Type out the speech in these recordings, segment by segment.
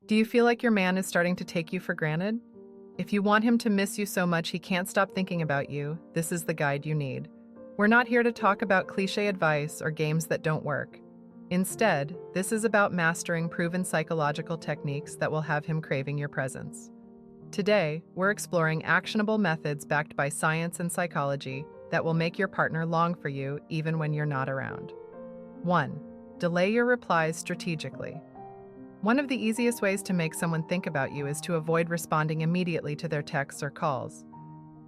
Do you feel like your man is starting to take you for granted? If you want him to miss you so much he can't stop thinking about you, this is the guide you need. We're not here to talk about cliché advice or games that don't work. Instead, this is about mastering proven psychological techniques that will have him craving your presence. Today, we're exploring actionable methods backed by science and psychology that will make your partner long for you even when you're not around. 1. Delay your replies strategically. One of the easiest ways to make someone think about you is to avoid responding immediately to their texts or calls.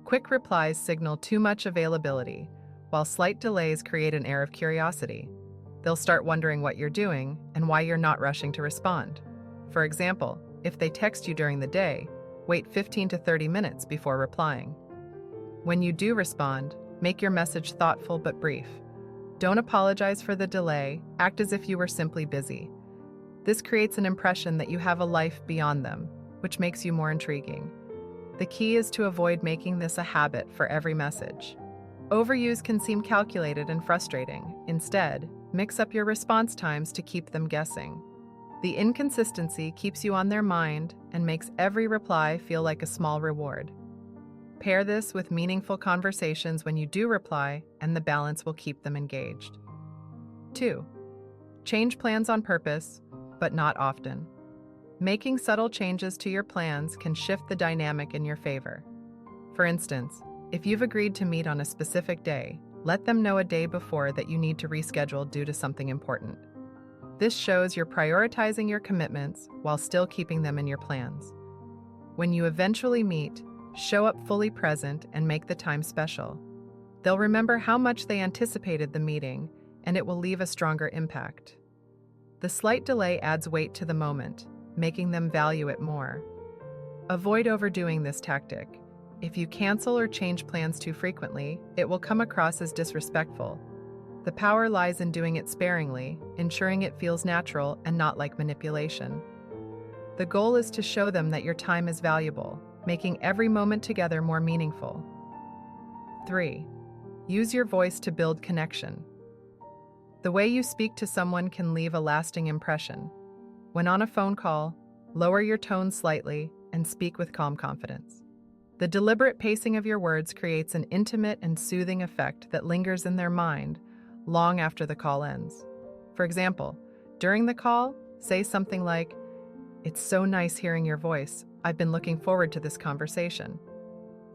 Quick replies signal too much availability, while slight delays create an air of curiosity. They'll start wondering what you're doing and why you're not rushing to respond. For example, if they text you during the day, wait 15 to 30 minutes before replying. When you do respond, make your message thoughtful but brief. Don't apologize for the delay, act as if you were simply busy. This creates an impression that you have a life beyond them, which makes you more intriguing. The key is to avoid making this a habit for every message. Overuse can seem calculated and frustrating. Instead, mix up your response times to keep them guessing. The inconsistency keeps you on their mind and makes every reply feel like a small reward. Pair this with meaningful conversations when you do reply, and the balance will keep them engaged. 2. Change plans on purpose, but not often. Making subtle changes to your plans can shift the dynamic in your favor. For instance, if you've agreed to meet on a specific day, let them know a day before that you need to reschedule due to something important. This shows you're prioritizing your commitments while still keeping them in your plans. When you eventually meet, show up fully present and make the time special. They'll remember how much they anticipated the meeting, and it will leave a stronger impact. The slight delay adds weight to the moment, making them value it more. Avoid overdoing this tactic. If you cancel or change plans too frequently, it will come across as disrespectful. The power lies in doing it sparingly, ensuring it feels natural and not like manipulation. The goal is to show them that your time is valuable, making every moment together more meaningful. 3. Use your voice to build connection. The way you speak to someone can leave a lasting impression. When on a phone call, lower your tone slightly and speak with calm confidence. The deliberate pacing of your words creates an intimate and soothing effect that lingers in their mind long after the call ends. For example, during the call, say something like, "It's so nice hearing your voice. I've been looking forward to this conversation."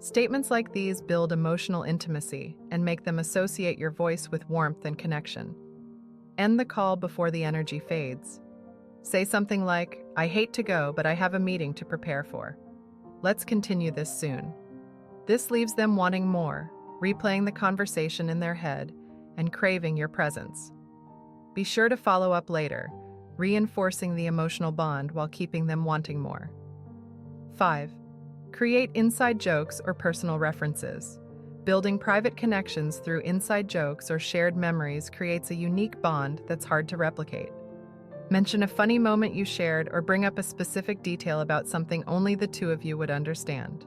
Statements like these build emotional intimacy and make them associate your voice with warmth and connection. End the call before the energy fades. Say something like, "I hate to go, but I have a meeting to prepare for. Let's continue this soon." This leaves them wanting more, replaying the conversation in their head and craving your presence. Be sure to follow up later, reinforcing the emotional bond while keeping them wanting more. 5. Create inside jokes or personal references. Building private connections through inside jokes or shared memories creates a unique bond that's hard to replicate. Mention a funny moment you shared or bring up a specific detail about something only the two of you would understand.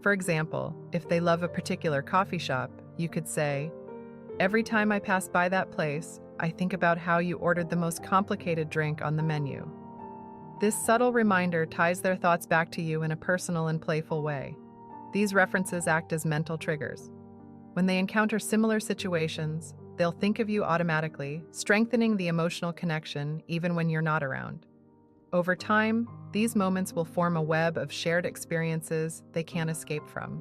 For example, if they love a particular coffee shop, you could say, "Every time I pass by that place, I think about how you ordered the most complicated drink on the menu." This subtle reminder ties their thoughts back to you in a personal and playful way. These references act as mental triggers. When they encounter similar situations, they'll think of you automatically, strengthening the emotional connection even when you're not around. Over time, these moments will form a web of shared experiences they can't escape from.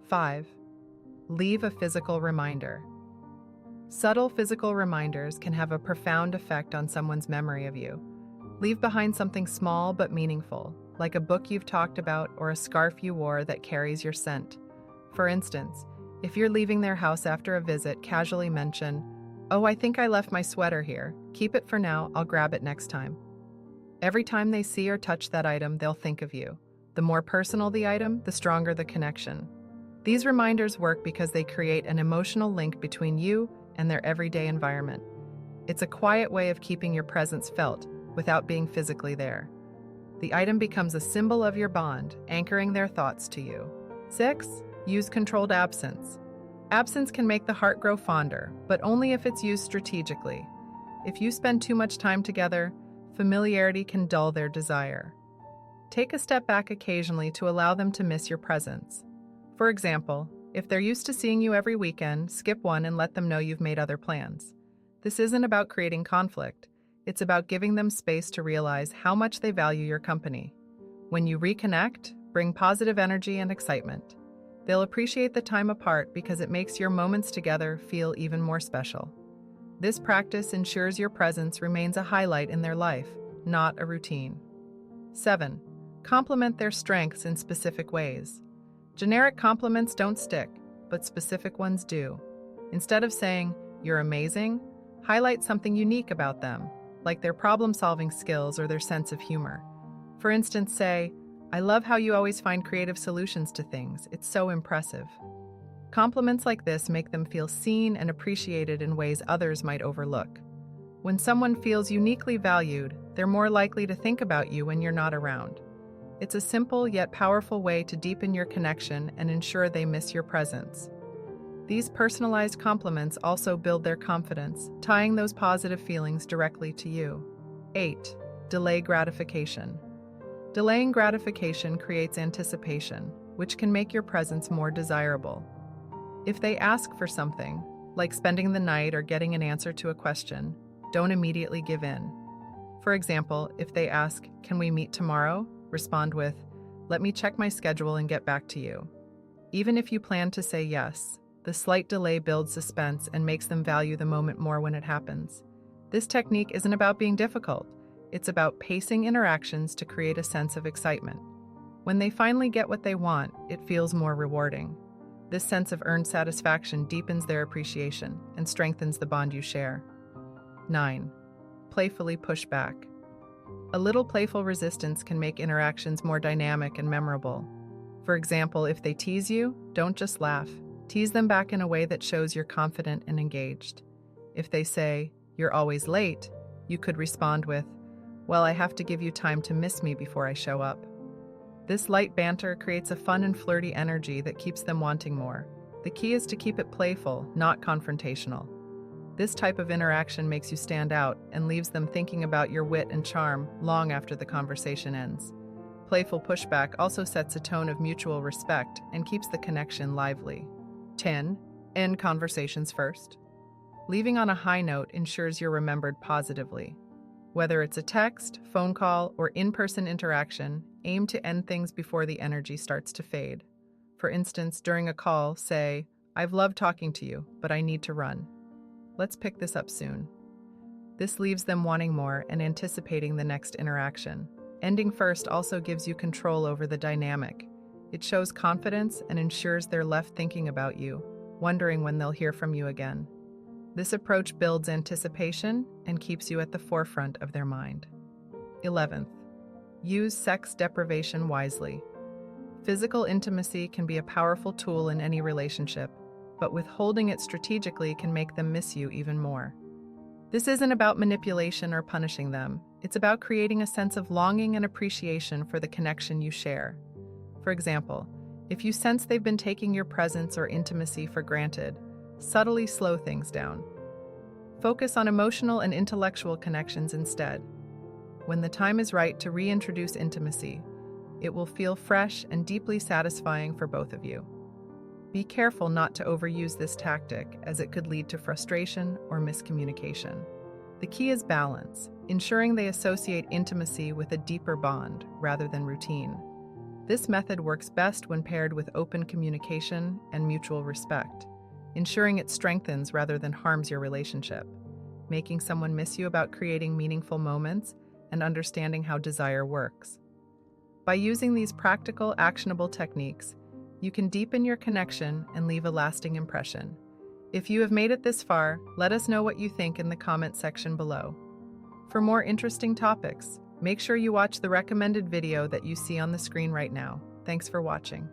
5. Leave a physical reminder. Subtle physical reminders can have a profound effect on someone's memory of you. Leave behind something small but meaningful, like a book you've talked about or a scarf you wore that carries your scent. For instance, if you're leaving their house after a visit, casually mention, "Oh, I think I left my sweater here. Keep it for now, I'll grab it next time." Every time they see or touch that item, they'll think of you. The more personal the item, the stronger the connection. These reminders work because they create an emotional link between you and their everyday environment. It's a quiet way of keeping your presence felt without being physically there. The item becomes a symbol of your bond, anchoring their thoughts to you. 6. Use controlled absence. Absence can make the heart grow fonder, but only if it's used strategically. If you spend too much time together, Familiarity can dull their desire. Take a step back occasionally to allow them to miss your presence. For example, if they're used to seeing you every weekend, skip one and let them know you've made other plans. This isn't about creating conflict. It's about giving them space to realize how much they value your company. When you reconnect, bring positive energy and excitement. They'll appreciate the time apart because it makes your moments together feel even more special. This practice ensures your presence remains a highlight in their life, not a routine. 7. Compliment their strengths in specific ways. Generic compliments don't stick, but specific ones do. Instead of saying, "You're amazing," highlight something unique about them, like their problem-solving skills or their sense of humor. For instance, say, "I love how you always find creative solutions to things. It's so impressive." Compliments like this make them feel seen and appreciated in ways others might overlook. When someone feels uniquely valued, they're more likely to think about you when you're not around. It's a simple yet powerful way to deepen your connection and ensure they miss your presence. These personalized compliments also build their confidence, tying those positive feelings directly to you. 8. Delay gratification. Delaying gratification creates anticipation, which can make your presence more desirable. If they ask for something, like spending the night or getting an answer to a question, don't immediately give in. For example, if they ask, "Can we meet tomorrow?" respond with, "Let me check my schedule and get back to you." Even if you plan to say yes, the slight delay builds suspense and makes them value the moment more when it happens. This technique isn't about being difficult. It's about pacing interactions to create a sense of excitement. When they finally get what they want, it feels more rewarding. This sense of earned satisfaction deepens their appreciation and strengthens the bond you share. 9. Playfully push back. A little playful resistance can make interactions more dynamic and memorable. For example, if they tease you, don't just laugh. Tease them back in a way that shows you're confident and engaged. If they say, "You're always late," you could respond with, "Well, I have to give you time to miss me before I show up." This light banter creates a fun and flirty energy that keeps them wanting more. The key is to keep it playful, not confrontational. This type of interaction makes you stand out and leaves them thinking about your wit and charm long after the conversation ends. Playful pushback also sets a tone of mutual respect and keeps the connection lively. 10. End conversations first. Leaving on a high note ensures you're remembered positively. Whether it's a text, phone call, or in-person interaction, aim to end things before the energy starts to fade. For instance, during a call, say, "I've loved talking to you, but I need to run. Let's pick this up soon." This leaves them wanting more and anticipating the next interaction. Ending first also gives you control over the dynamic. It shows confidence and ensures they're left thinking about you, wondering when they'll hear from you again. This approach builds anticipation and keeps you at the forefront of their mind. 11th, use sex deprivation wisely. Physical intimacy can be a powerful tool in any relationship, but withholding it strategically can make them miss you even more. This isn't about manipulation or punishing them. It's about creating a sense of longing and appreciation for the connection you share. For example, if you sense they've been taking your presence or intimacy for granted, subtly slow things down. Focus on emotional and intellectual connections instead. When the time is right to reintroduce intimacy, it will feel fresh and deeply satisfying for both of you. Be careful not to overuse this tactic, as it could lead to frustration or miscommunication. The key is balance, ensuring they associate intimacy with a deeper bond rather than routine. This method works best when paired with open communication and mutual respect, ensuring it strengthens rather than harms your relationship, making someone miss you about creating meaningful moments and understanding how desire works. By using these practical, actionable techniques, you can deepen your connection and leave a lasting impression. If you have made it this far, let us know what you think in the comment section below. For more interesting topics, make sure you watch the recommended video that you see on the screen right now. Thanks for watching.